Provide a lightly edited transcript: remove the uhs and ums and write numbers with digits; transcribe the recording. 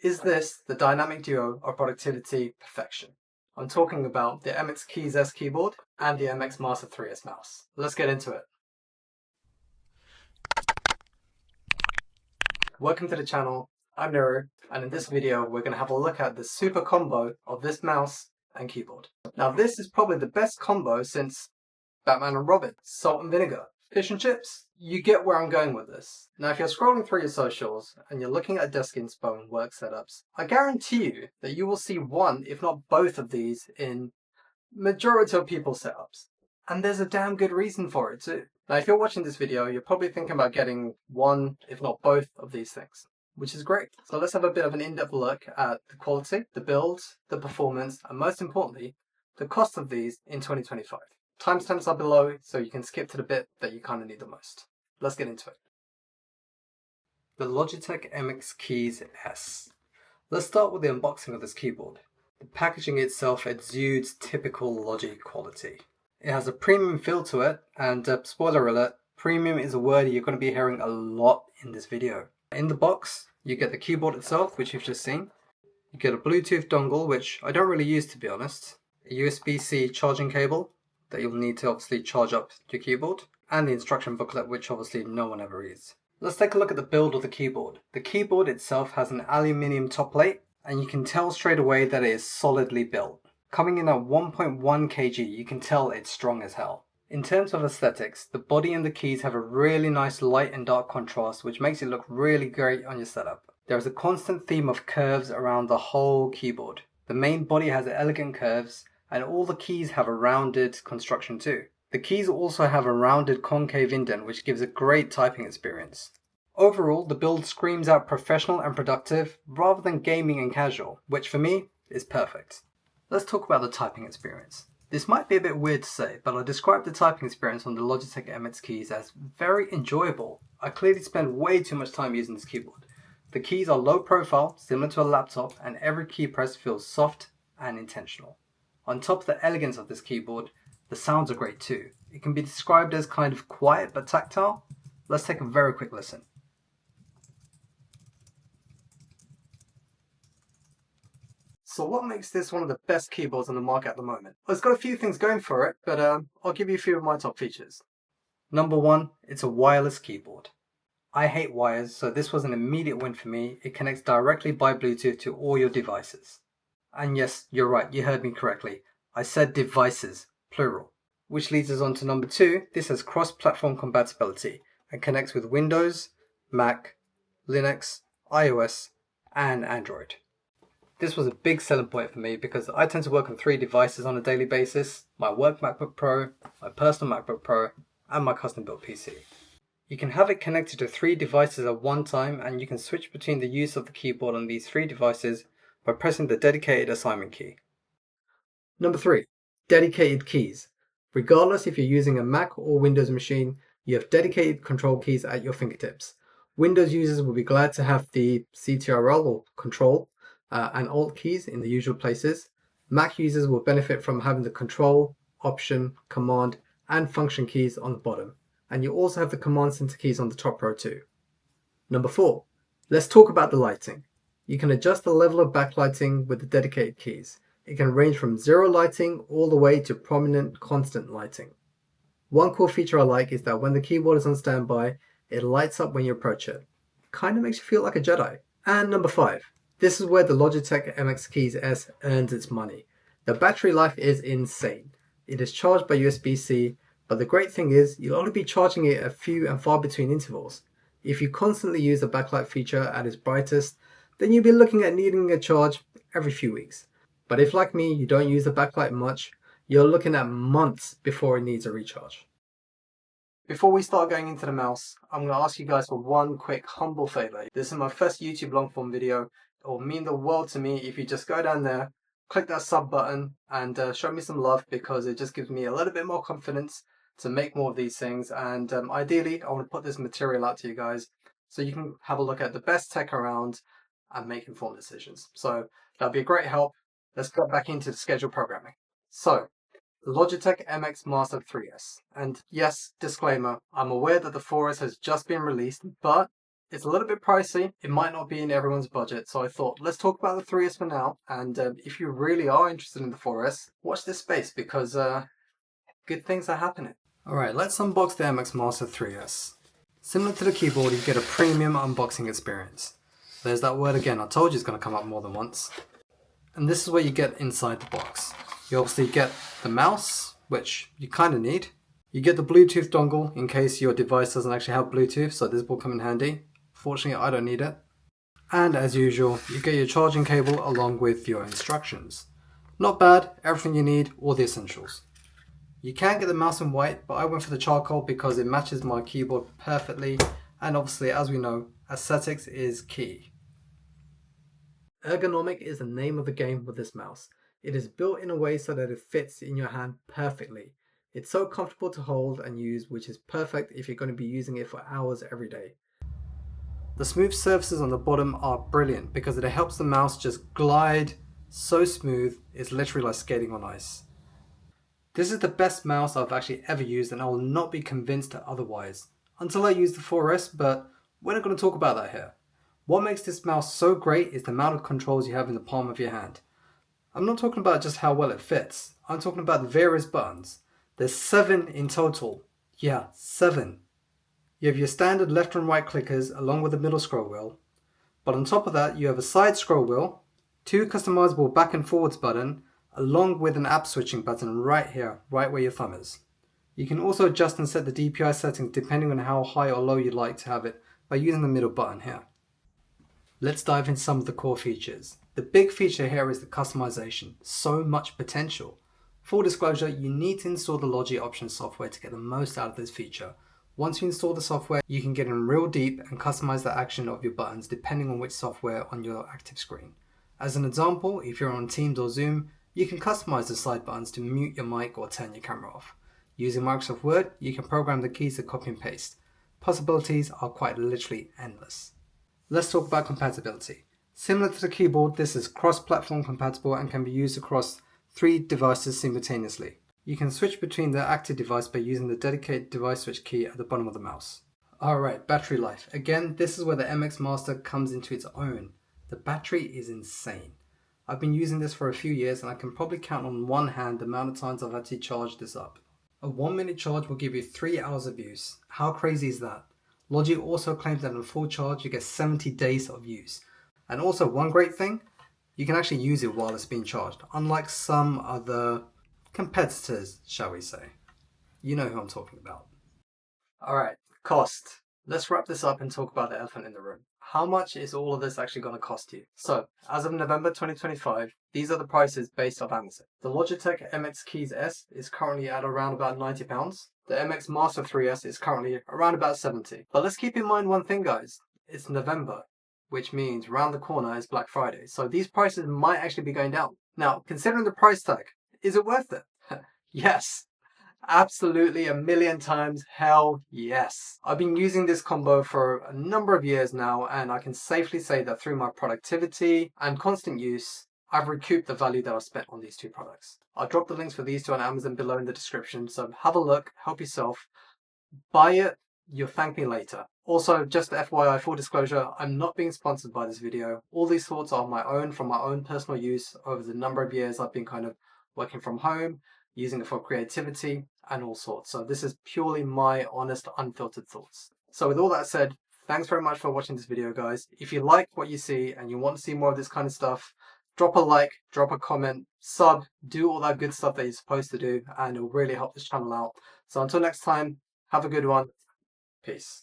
Is this the dynamic duo of productivity perfection? I'm talking about the MX Keys S keyboard and the MX Master 3S mouse. Let's get into it. Welcome to the channel, I'm Nero, and in this video we're going to have a look at the super combo of this mouse and keyboard. Now this is probably the best combo since Batman and Robin, salt and vinegar, fish and chips. You get where I'm going with this. Now if you're scrolling through your socials and you're looking at desk inspo and work setups, I guarantee you that you will see one, if not both of these in majority of people's setups. And there's a damn good reason for it too. Now if you're watching this video, you're probably thinking about getting one, if not both of these things, which is great. So let's have a bit of an in-depth look at the quality, the build, the performance, and most importantly, the cost of these in 2025. Timestamps are below, so you can skip to the bit that you kind of need the most. Let's get into it. The Logitech MX Keys S. Let's start with the unboxing of this keyboard. The packaging itself exudes typical Logi quality. It has a premium feel to it, and spoiler alert, premium is a word you're going to be hearing a lot in this video. In the box, you get the keyboard itself, which you've just seen. You get a Bluetooth dongle, which I don't really use to be honest. A USB-C charging cable that you'll need to obviously charge up your keyboard, and the instruction booklet, which obviously no one ever reads. Let's take a look at the build of the keyboard. The keyboard itself has an aluminium top plate, and you can tell straight away that it is solidly built. Coming in at 1.1 kg, you can tell it's strong as hell. In terms of aesthetics, the body and the keys have a really nice light and dark contrast, which makes it look really great on your setup. There is a constant theme of curves around the whole keyboard. The main body has elegant curves, and all the keys have a rounded construction too. The keys also have a rounded concave indent, which gives a great typing experience. Overall, the build screams out professional and productive rather than gaming and casual, which for me is perfect. Let's talk about the typing experience. This might be a bit weird to say, but I describe the typing experience on the Logitech MX Keys as very enjoyable. I clearly spend way too much time using this keyboard. The keys are low profile, similar to a laptop, and every key press feels soft and intentional. On top of the elegance of this keyboard, the sounds are great too. It can be described as kind of quiet but tactile. Let's take a very quick listen. So what makes this one of the best keyboards on the market at the moment? Well, it's got a few things going for it, but I'll give you a few of my top features. Number one, it's a wireless keyboard. I hate wires, so this was an immediate win for me. It connects directly by Bluetooth to all your devices. And yes, you're right, you heard me correctly. I said devices, plural. Which leads us on to number two, this has cross-platform compatibility and connects with Windows, Mac, Linux, iOS, and Android. This was a big selling point for me because I tend to work on 3 devices on a daily basis: my work MacBook Pro, my personal MacBook Pro, and my custom-built PC. You can have it connected to 3 devices at one time, and you can switch between the use of the keyboard on these 3 devices by pressing the dedicated assignment key. Number 3. Dedicated keys. Regardless if you're using a Mac or Windows machine, you have dedicated control keys at your fingertips. Windows users will be glad to have the CTRL or Control and Alt keys in the usual places. Mac users will benefit from having the Control, Option, Command, and Function keys on the bottom. And you also have the Command Center keys on the top row too. Number 4. Let's talk about the lighting. You can adjust the level of backlighting with the dedicated keys. It can range from 0 lighting all the way to prominent constant lighting. One cool feature I like is that when the keyboard is on standby, it lights up when you approach it. Kinda makes you feel like a Jedi. And number 5. This is where the Logitech MX Keys S earns its money. The battery life is insane. It is charged by USB-C, but the great thing is you'll only be charging it at few and far between intervals. If you constantly use the backlight feature at its brightest, then you'll be looking at needing a charge every few weeks. But if, like me, you don't use the backlight much, you're looking at months before it needs a recharge. Before we start going into the mouse, I'm going to ask you guys for one quick humble favor. This is my first YouTube long form video. It will mean the world to me if you just go down there, click that sub button, and show me some love, because it just gives me a little bit more confidence to make more of these things. And ideally, I want to put this material out to you guys so you can have a look at the best tech around and make informed decisions. So that'll be a great help. Let's get back into the scheduled programming. So, Logitech MX Master 3S. And yes, disclaimer, I'm aware that the 4S has just been released, but It's a little bit pricey. It might not be in everyone's budget. So I thought, let's talk about the 3S for now. And if you really are interested in the 4S, watch this space because good things are happening. Alright, let's unbox the MX Master 3S. Similar to the keyboard, you get a premium unboxing experience. There's that word again, I told you it's going to come up more than once. And this is what you get inside the box. You obviously get the mouse, which you kind of need. You get the Bluetooth dongle in case your device doesn't actually have Bluetooth, so this will come in handy. Fortunately, I don't need it. And as usual, you get your charging cable along with your instructions. Not bad, everything you need, all the essentials. You can get the mouse in white, but I went for the charcoal because it matches my keyboard perfectly, and obviously, as we know, aesthetics is key. Ergonomic is the name of the game with this mouse. It is built in a way so that it fits in your hand perfectly. It's so comfortable to hold and use, which is perfect if you're going to be using it for hours every day. The smooth surfaces on the bottom are brilliant because it helps the mouse just glide so smooth, it's literally like skating on ice. This is the best mouse I've actually ever used, and I will not be convinced otherwise until I use the 4S, but we're not going to talk about that here. What makes this mouse so great is the amount of controls you have in the palm of your hand. I'm not talking about just how well it fits, I'm talking about the various buttons. There's 7 in total. Yeah, 7. You have your standard left and right clickers along with the middle scroll wheel, but on top of that you have a side scroll wheel, 2 customizable back and forwards button, along with an app switching button right here, right where your thumb is. You can also adjust and set the DPI settings depending on how high or low you'd like to have it by using the middle button here. Let's dive into some of the core features. The big feature here is the customization. So much potential. Full disclosure, you need to install the Logi Options software to get the most out of this feature. Once you install the software, you can get in real deep and customize the action of your buttons depending on which software on your active screen. As an example, if you're on Teams or Zoom, you can customize the side buttons to mute your mic or turn your camera off. Using Microsoft Word, you can program the keys to copy and paste. Possibilities are quite literally endless. Let's talk about compatibility. Similar to the keyboard, this is cross-platform compatible and can be used across 3 devices simultaneously. You can switch between the active device by using the dedicated device switch key at the bottom of the mouse. Alright, battery life. Again, this is where the MX Master comes into its own. The battery is insane. I've been using this for a few years and I can probably count on one hand the amount of times I've actually charged this up. A 1-minute charge will give you 3 hours of use. How crazy is that? Logi also claims that on full charge you get 70 days of use. And also one great thing, you can actually use it while it's being charged, unlike some other competitors, shall we say. You know who I'm talking about. Alright, cost. Let's wrap this up and talk about the elephant in the room. How much is all of this actually going to cost you? So, as of November 2025, these are the prices based off Amazon. The Logitech MX Keys S is currently at around about £90. The MX Master 3S is currently around about £70. But let's keep in mind one thing, guys. It's November, which means round the corner is Black Friday. So these prices might actually be going down. Now, considering the price tag, is it worth it? Yes. Absolutely, a million times, hell yes. I've been using this combo for a number of years now, and I can safely say that through my productivity and constant use, I've recouped the value that I've spent on these 2 products. I'll drop the links for these 2 on Amazon below in the description, so have a look, help yourself, buy it, you'll thank me later. Also, just FYI, full disclosure, I'm not being sponsored by this video. All these thoughts are my own from my own personal use over the number of years I've been kind of working from home, using it for creativity and all sorts. So this is purely my honest, unfiltered thoughts. So with all that said, thanks very much for watching this video, guys. If you like what you see and you want to see more of this kind of stuff, drop a like, drop a comment, sub, do all that good stuff that you're supposed to do, and it'll really help this channel out. So until next time, have a good one. Peace.